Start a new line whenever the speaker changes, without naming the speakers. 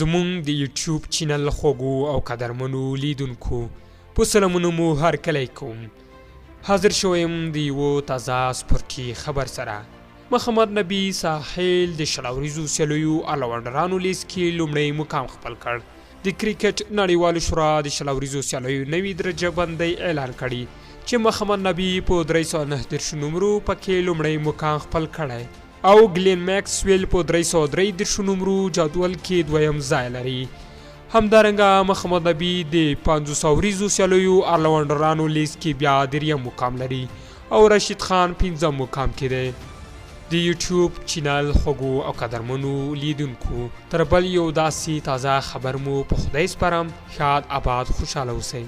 زمونږ د یوټیوب چینل خوږو او قدرمنو لیدونکو په سلامونه مو هرکلی کوم. حاضر شویم د یوه تازه سپورټي خبر سره. محمد نبي ساحل د شل اوریزو سیالیو الراونډرانو لیست کې لومړی مقام خپل کړ. د کرکټ نړیوالو شورا د شل اوریزو سیالیو نوي درجه بندۍ اعلان کړي چې محمد نبي په 339 نمرو پکې لومړی مقام خپل کړی او ګلین میکسویل په 333 نمرو جدول کې دویم ځای لري. همدارنګه محمد نبي د 500 اوریزو سیالیو الراونډرانو لیست کې بیا دریم مقام لري او رشید خان پنځم مقام کې دی. د یوټیوب چینل خوږو او قدرمنو لیدونکو تر بل یو داسې تازه خبر مو په خدای سپارم. ښاد آباد خوشحاله اوسئ.